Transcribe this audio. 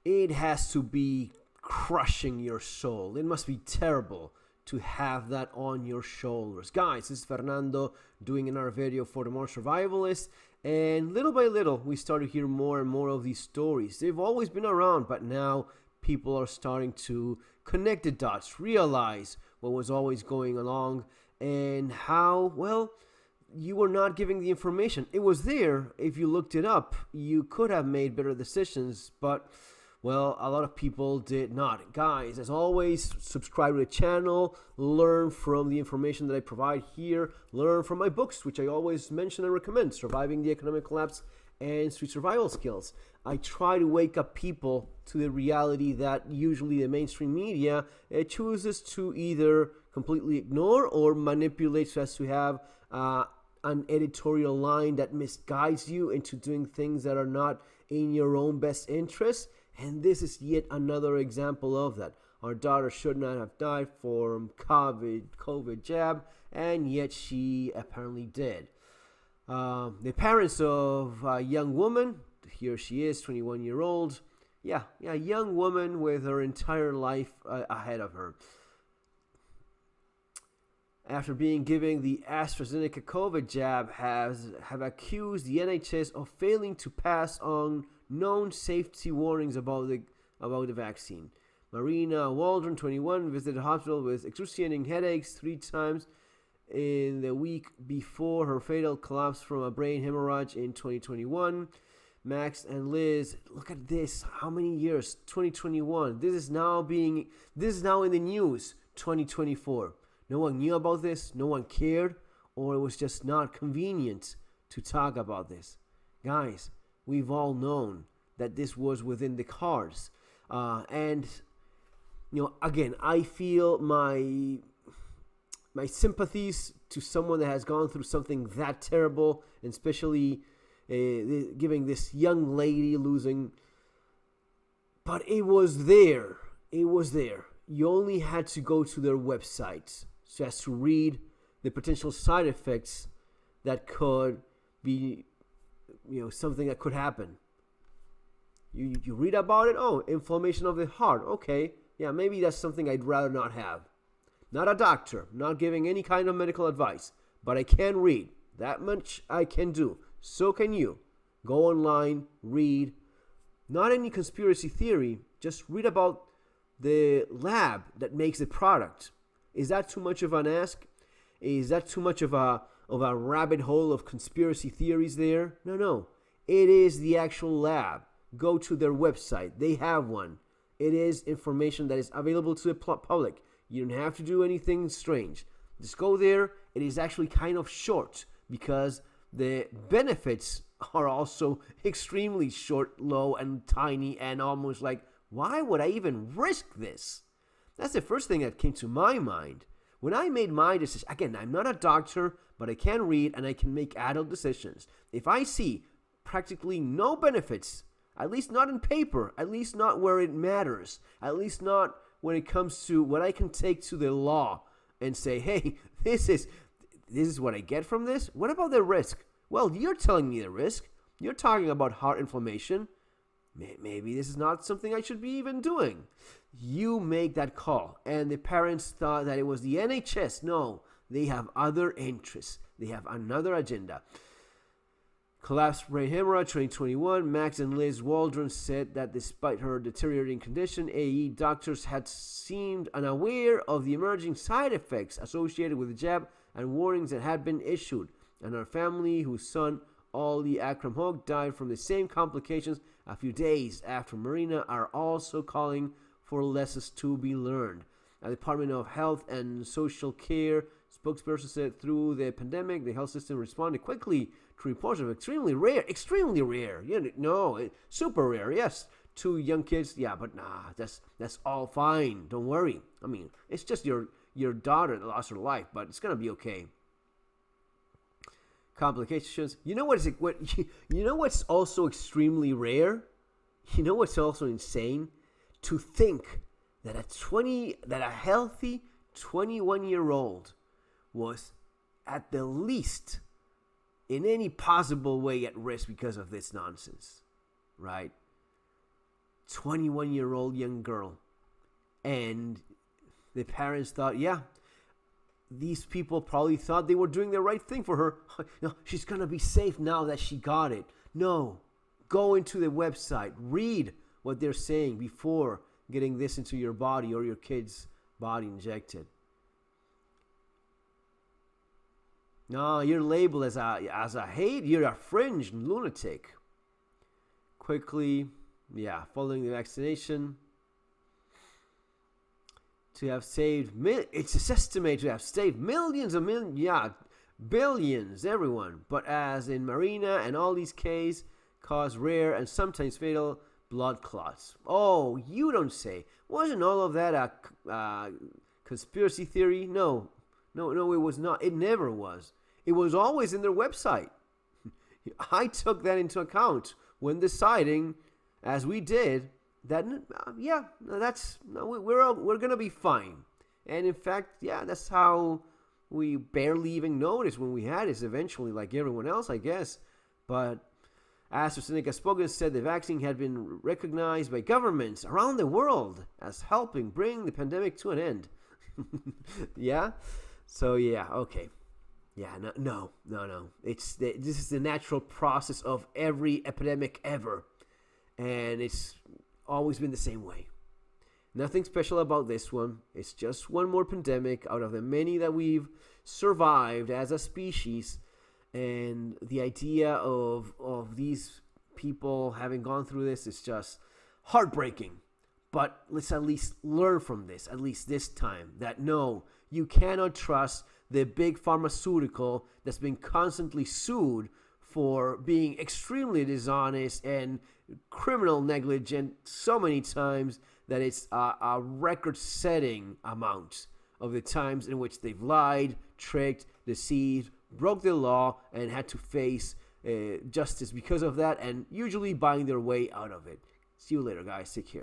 it has to be crushing your soul. It must be terrible to have that on your shoulders. Guys, this is Fernando doing another video for the More Survivalist, and little by little we start to hear more and more of these stories. They've always been around, but now people are starting to connect the dots, realize what was always going along, and how, well, you were not giving the information. It was there. If you looked it up, you could have made better decisions, but well, a lot of people did not. Guys, as always, subscribe to the channel, learn from the information that I provide here, learn from my books, which I always mention and recommend, Surviving the Economic Collapse and Street Survival Skills. I try to wake up people to the reality that usually the mainstream media chooses to either completely ignore or manipulate so as to have an editorial line that misguides you into doing things that are not in your own best interest. And this is yet another example of that. Our daughter should not have died from COVID jab, and yet she apparently did. The parents of a young woman, here she is, 21-year-old. Yeah, a young woman with her entire life ahead of her. After being given the AstraZeneca COVID jab, have accused the NHS of failing to pass on known safety warnings about the vaccine. Marina Waldron, 21, visited the hospital with excruciating headaches 3 times in the week before her fatal collapse from a brain hemorrhage in 2021. Max and Liz, look at this. How many years? 2021. This is now in the news. 2024. No one knew about this. No one cared, or it was just not convenient to talk about this. Guys, we've all known that this was within the cards. And, again, I feel my sympathies to someone that has gone through something that terrible, and especially giving this young lady losing. But it was there. It was there. You only had to go to their website so as to read the potential side effects that could be, something that could happen. You read about it. Oh, inflammation of the heart. Okay, yeah, maybe that's something I'd rather not have. Not a doctor, not giving any kind of medical advice, but I can read. That much I can do. So can you. Go online, read. Not any conspiracy theory. Just read about the lab that makes the product. Is that too much of an ask? Is that too much of a rabbit hole of conspiracy theories there? No. It is the actual lab. Go to their website. They have one. It is information that is available to the public. You don't have to do anything strange. Just go there. It is actually kind of short because the benefits are also extremely short, low, and tiny, and almost like, why would I even risk this? That's the first thing that came to my mind. When I made my decision, again, I'm not a doctor, but I can read and I can make adult decisions. If I see practically no benefits, at least not in paper, at least not where it matters, at least not when it comes to what I can take to the law and say, hey, this is what I get from this. What about the risk? Well, you're telling me the risk. You're talking about heart inflammation. Maybe this is not something I should be even doing. You make that call. And the parents thought that it was the NHS. No, they have other interests. They have another agenda. Collapsed brain hemorrhage 2021. Max and Liz Waldron said that despite her deteriorating condition, AE doctors had seemed unaware of the emerging side effects associated with the jab and warnings that had been issued. And her family, whose son, Ollie Akram Hogue, died from the same complications a few days after Marina, are also calling for lessons to be learned. The Department of Health and Social Care spokesperson said through the pandemic, the health system responded quickly to reports of extremely rare, super rare, yes, 2 young kids, yeah, but nah, that's all fine, don't worry. I mean, it's just your daughter that lost her life, but it's gonna be okay. Complications. You know what's also extremely rare? You know what's also insane? To think that a healthy 21-year-old was at the least in any possible way at risk because of this nonsense, right? 21-year-old young girl. And the parents thought, yeah, these people probably thought they were doing the right thing for her. No, she's going to be safe now that she got it. No, go into the website. Read what they're saying before getting this into your body or your kid's body injected. No, you're labeled as a hate. You're a fringe lunatic. Quickly, following the vaccination, to have saved, it's estimated to have saved billions, everyone. But as in Marina and all these cases, cause rare and sometimes fatal blood clots. Oh, you don't say. Wasn't all of that a conspiracy theory? No, it was not. It never was. It was always in their website. I took that into account when deciding, as we did, that we're gonna be fine. And in fact, that's how we barely even noticed when we had it. Eventually, like everyone else, I guess. But AstraZeneca spokesman said the vaccine had been recognized by governments around the world as helping bring the pandemic to an end. So okay. No. This is the natural process of every epidemic ever, and it's always been the same way. Nothing special about this one. It's just one more pandemic out of the many that we've survived as a species. And the idea of these people having gone through this is just heartbreaking. But let's at least learn from this, at least this time, that no, you cannot trust the big pharmaceutical that's been constantly sued for being extremely dishonest and criminal negligent so many times that it's a record-setting amount of the times in which they've lied, tricked, deceived, broke the law, and had to face justice because of that, and usually buying their way out of it. See you later, guys. Take care.